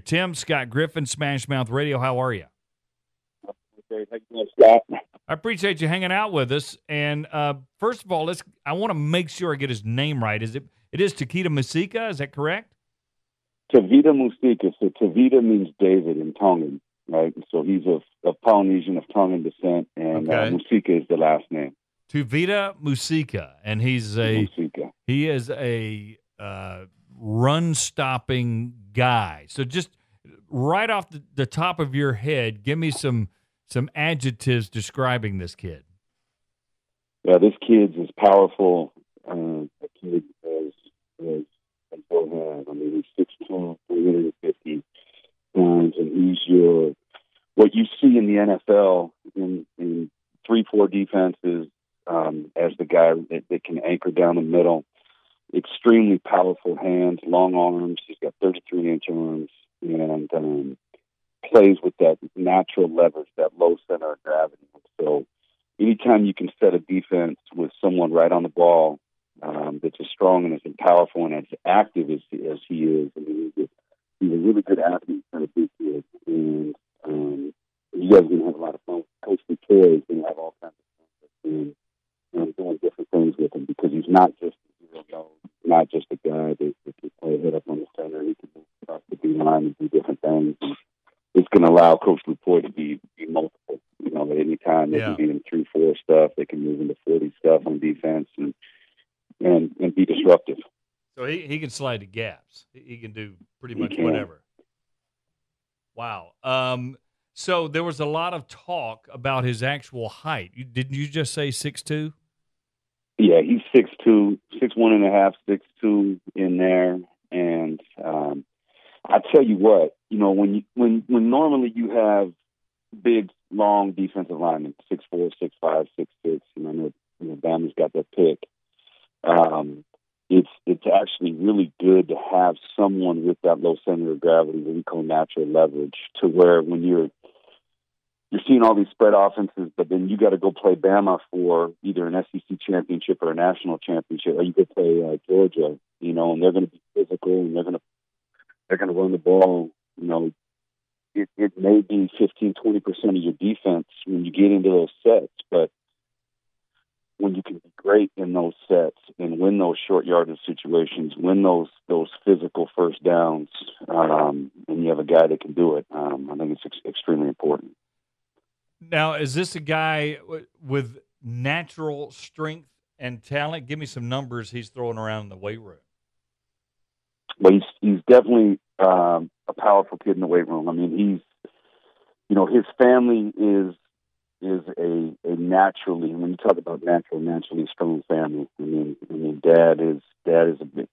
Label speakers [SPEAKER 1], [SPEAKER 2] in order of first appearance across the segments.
[SPEAKER 1] Tim, Scott Griffin, Smash Mouth Radio. How are you?
[SPEAKER 2] Okay, thank you, Scott.
[SPEAKER 1] I appreciate you hanging out with us. And first of all, I want to make sure I get his name right. It is Tevita Musika, is that correct?
[SPEAKER 2] Tevita Musika. So Tevita means David in Tongan, right? So he's of Polynesian, of Tongan descent, and Musika is the last name.
[SPEAKER 1] Tevita Musika, and he is a run-stopping guy. So just right off the top of your head, give me some adjectives describing this kid.
[SPEAKER 2] Yeah, this kid's as powerful. A kid as I mean, he's 6'2", 350 pounds, and he's what you see in the NFL in 3-4 defenses as the guy that can anchor down the middle. Extremely powerful hands, long arms. He's got 33-inch arms, and plays with that natural leverage, that low center of gravity. So anytime you can set a defense with someone right on the ball that's as strong and as powerful and as active as he is, I mean, he's a really good athlete for a big kid. And you guys are going to have a lot of fun. Coach McCoy is going to have all kinds of fun and doing different things with him, because he's not just not just a guy that can play head up on the center. He can move across the D line and do different things. And it's going to allow Coach McCoy to be multiple. You know, at any time they can be in 3-4 stuff. They can move into 40 stuff on defense and be disruptive.
[SPEAKER 1] So he can slide the gaps. He can do pretty much whatever. Wow. So there was a lot of talk about his actual height. Didn't you just say 6'2"?
[SPEAKER 2] Yeah, he's 6'2", 6'1.5", 6'2" in there. And I tell you what, you know, when normally you have big, long defensive linemen, 6'4", 6'5", 6'6", and I know Bama's got that pick. It's actually really good to have someone with that low center of gravity, what we call natural leverage, to where when you're seeing all these spread offenses, but then you got to go play Bama for either an SEC championship or a national championship, or you could play Georgia, you know, and they're going to be physical and they're going to run the ball. You know, it may be 15-20% of your defense when you get into those sets, but when you can be great in those sets and win those short yardage situations, win those physical first downs, and you have a guy that can do it, I think it's extremely important.
[SPEAKER 1] Now, is this a guy with natural strength and talent? Give me some numbers he's throwing around in the weight room.
[SPEAKER 2] Well, he's definitely a powerful kid in the weight room. I mean, his family is a naturally, when you talk about naturally strong family. I mean, dad is a bit,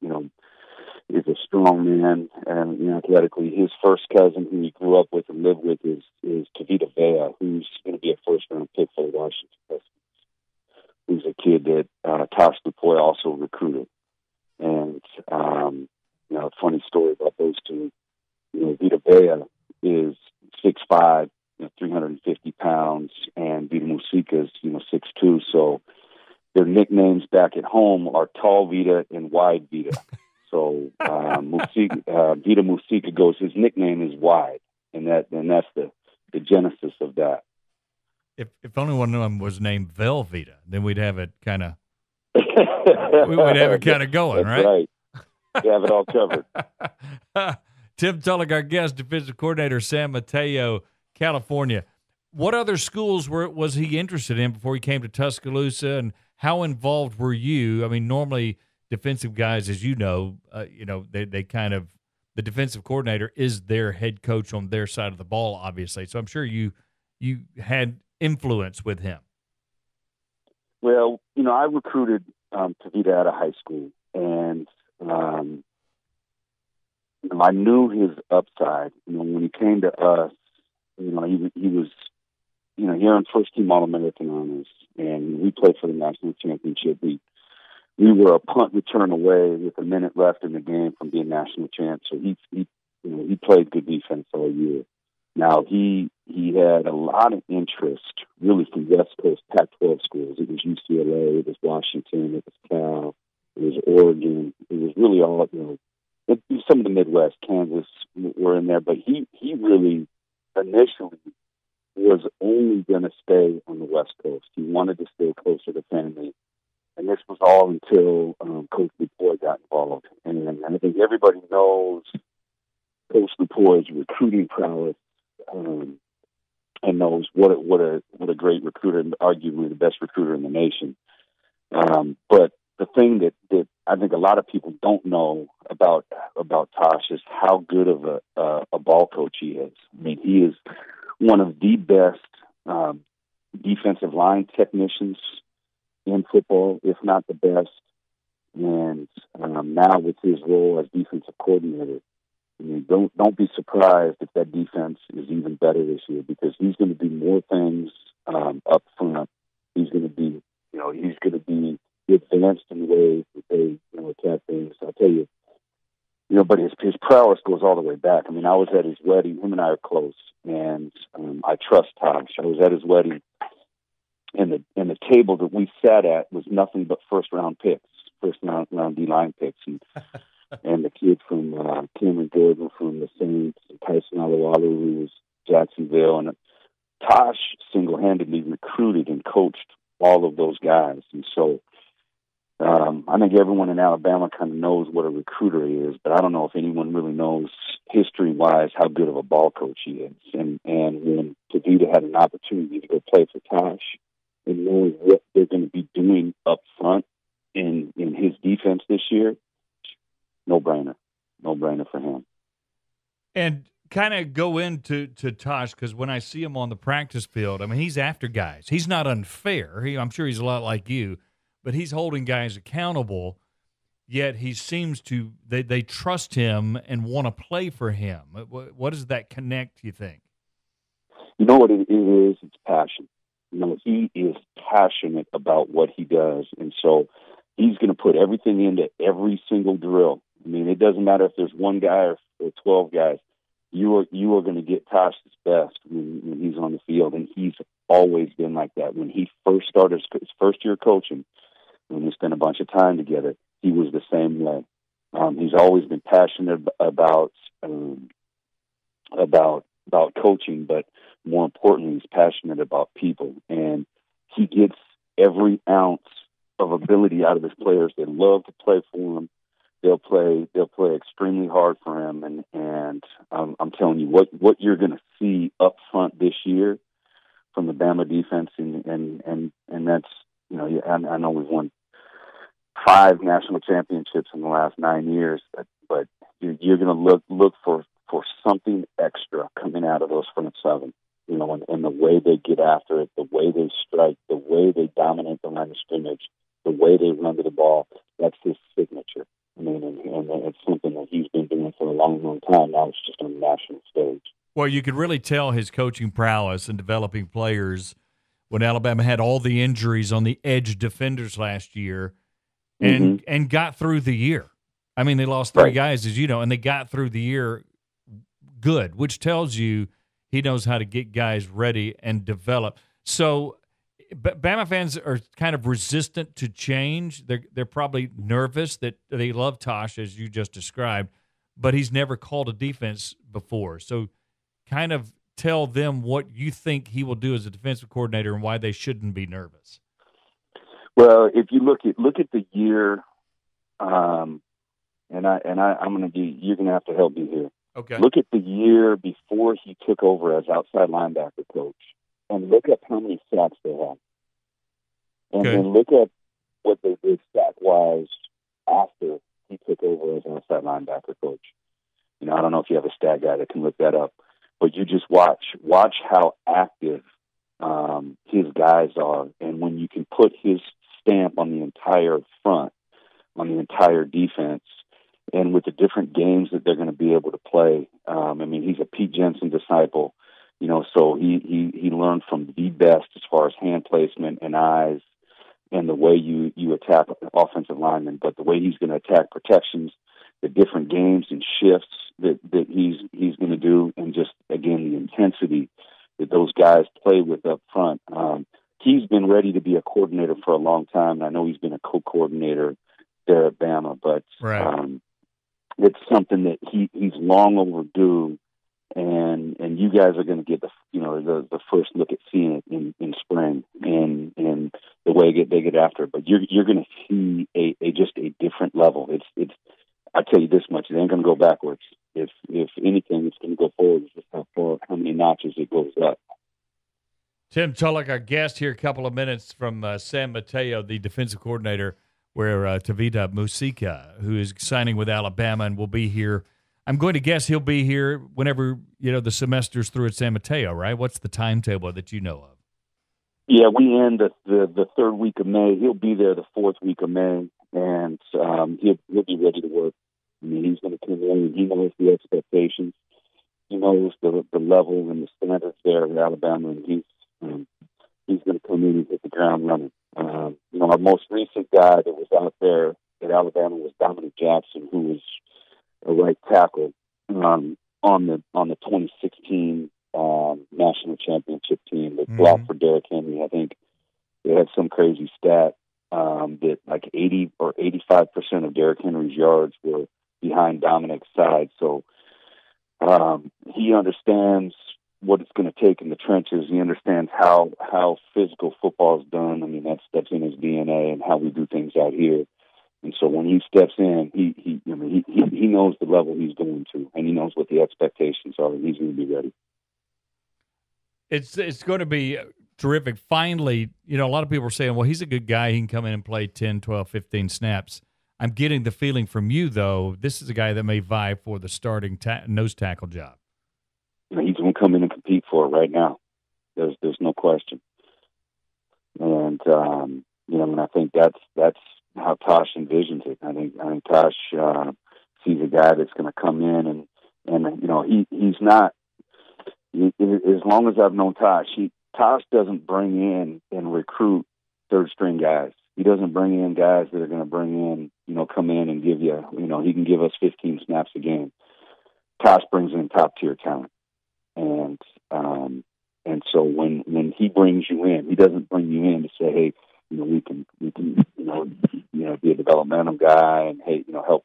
[SPEAKER 2] is a strong man, and athletically, his first cousin who he grew up with and lived with is Tevita Musika, who's going to be a first-round pick for the Washington Redskins. Who's a kid that Tosh DuPoy also recruited, and a funny story about those two. Tevita Musika is 6'5", 350 pounds, and Tevita Musika is 6'2". So their nicknames back at home are Tall Vita and Wide Vita. So Tevita Musika goes, his nickname is Wide, and that's the genesis of that.
[SPEAKER 1] If only one of them was named Velveeta, then we'd have it kind of going,
[SPEAKER 2] that's right? We have it all covered.
[SPEAKER 1] Tim Tulloch, our guest, defensive coordinator, San Mateo, California. What other schools was he interested in before he came to Tuscaloosa, and how involved were you? I mean, normally defensive guys, as you know, they kind of, the defensive coordinator is their head coach on their side of the ball, obviously. So I'm sure you had influence with him.
[SPEAKER 2] Well, I recruited Tevita out of high school, and I knew his upside. When he came to us, he was, he earned first-team All-American honors, and we played for the national championship. We were a punt return away with a minute left in the game from being national champ. So he played good defense all year. Now he had a lot of interest, really, from West Coast Pac-12 schools. It was UCLA, it was Washington, it was Cal, it was Oregon. It was really all some of the Midwest, Kansas were in there, but he really initially was only going to stay on the West Coast. He wanted to stay closer to family. And this was all until Coach Lupoi got involved. And I think everybody knows Coach Lupoi's recruiting prowess, and knows what a great recruiter, and arguably the best recruiter in the nation. But the thing that I think a lot of people don't know about Tosh is how good of a ball coach he is. I mean, he is one of the best defensive line technicians in football, if not the best. And now with his role as defensive coordinator, I mean, don't be surprised if that defense is even better this year, because he's going to do more things up front. He's going to be, advanced in the way that they, attack things. I'll tell you, but his prowess goes all the way back. I mean, I was at his wedding. Him and I are close, and I trust Tosh. I was at his wedding, and the table that we sat at was nothing but first round D-line picks, and the kid from Cameron Gordon from the Saints, Tyson Alualu, who was Jacksonville, and Tosh single-handedly recruited and coached all of those guys. And so I think everyone in Alabama kind of knows what a recruiter is, but I don't know if anyone really knows history-wise how good of a ball coach he is. And when Tevita had an opportunity to go play for Tosh and knowing what they're going to be doing up front in his defense this year, no-brainer for him.
[SPEAKER 1] And kind of go into Tosh, because when I see him on the practice field, I mean, he's after guys. He's not unfair. I'm sure he's a lot like you, but he's holding guys accountable, yet he seems to they trust him and want to play for him. What does that connect, you think?
[SPEAKER 2] You know what it is? It's passion. He is passionate about what he does, and so he's going to put everything into every single drill. I mean, it doesn't matter if there's one guy or 12 guys. You are going to get Tosh's best when he's on the field, and he's always been like that. When he first started his first year coaching, when we spent a bunch of time together, he was the same way. He's always been passionate about coaching, but more importantly, he's passionate about people, and he gets every ounce of ability out of his players. They love to play for him. They'll play extremely hard for him, and I'm telling you what you're going to see up front this year from the Bama defense, and that's I know we've won 5 national championships in the last 9 years, but you're going to look for something extra coming out of those front seven, and the way they get after it, the way they strike, the way they dominate the line of scrimmage, the way they run to the ball. That's his signature. I mean, and it's something that he's been doing for a long, long time. Now it's just on the national stage.
[SPEAKER 1] Well, you could really tell his coaching prowess in developing players when Alabama had all the injuries on the edge defenders last year and got through the year. I mean, they lost 3 guys, as you know, and they got through the year good, which tells you he knows how to get guys ready and develop. So Bama fans are kind of resistant to change. They're probably nervous that they love Tosh, as you just described, but he's never called a defense before. So kind of tell them what you think he will do as a defensive coordinator and why they shouldn't be nervous.
[SPEAKER 2] Well, if you look at the year, I'm going to you're going to have to help me here.
[SPEAKER 1] Okay.
[SPEAKER 2] Look at the year before he took over as outside linebacker coach, and look at how many sacks they had. And then look at what they did sack-wise after he took over as outside linebacker coach. I don't know if you have a stat guy that can look that up, but you just watch how active his guys are, and when you can put his stamp on the entire front, on the entire defense, and with the different games that they're going to be able to play. I mean, he's a Pete Jensen disciple, so he learned from the best as far as hand placement and eyes and the way you attack offensive linemen, but the way he's going to attack protections, the different games and shifts that he's going to do, and just, again, the intensity that those guys play with up front. He's been ready to be a coordinator for a long time, and I know he's been a co-coordinator there at Bama, but it's something that he's long overdue, and you guys are going to get the first look at seeing it in spring and the way they get after it. But you're going to see just a different level. It's I tell you this much: it ain't going to go backwards. If anything, it's going to go forward. It's just how many notches it goes up.
[SPEAKER 1] Tim Tulloch, our guest here, a couple of minutes from San Mateo, the defensive coordinator, where Tevita Musika, who is signing with Alabama and will be here. I'm going to guess he'll be here whenever, the semester's through at San Mateo, right? What's the timetable that you know of?
[SPEAKER 2] Yeah, we end the third week of May. He'll be there the fourth week of May, and he'll be ready to work. I mean, he's going to come in, and he knows the expectations. He knows the level and the standards there at Alabama, and he's going to come in and hit the ground running. Our most recent guy that was out there at Alabama was Dominic Jackson, who was a right tackle on the 2016 national championship team that blocked for Derrick Henry. I think they had some crazy stat that like 80 or 85% of Derrick Henry's yards were behind Dominic's side. So he understands what it's going to take in the trenches. He understands how physical football is done. I mean, that's in his DNA and how we do things out here. And so when he steps in, he knows the level he's going to, and he knows what the expectations are, and he's going to be ready.
[SPEAKER 1] It's going to be terrific. Finally, a lot of people are saying, well, he's a good guy. He can come in and play 10, 12, 15 snaps. I'm getting the feeling from you, though, this is a guy that may vie for the starting nose tackle job.
[SPEAKER 2] He's going to come in and compete for it right now. There's no question. And, and I think that's how Tosh envisions it. I think Tosh sees a guy that's going to come in and he's not, as long as I've known Tosh, Tosh doesn't bring in and recruit third string guys. He doesn't bring in guys that are going to bring in, come in and give you, he can give us 15 snaps a game. Tosh brings in top tier talent. And so when he brings you in, he doesn't bring you in to say, hey, we can be a developmental guy and hey, help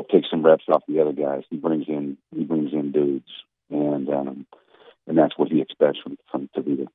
[SPEAKER 2] take some reps off the other guys. He brings in dudes, and that's what he expects from Tevita.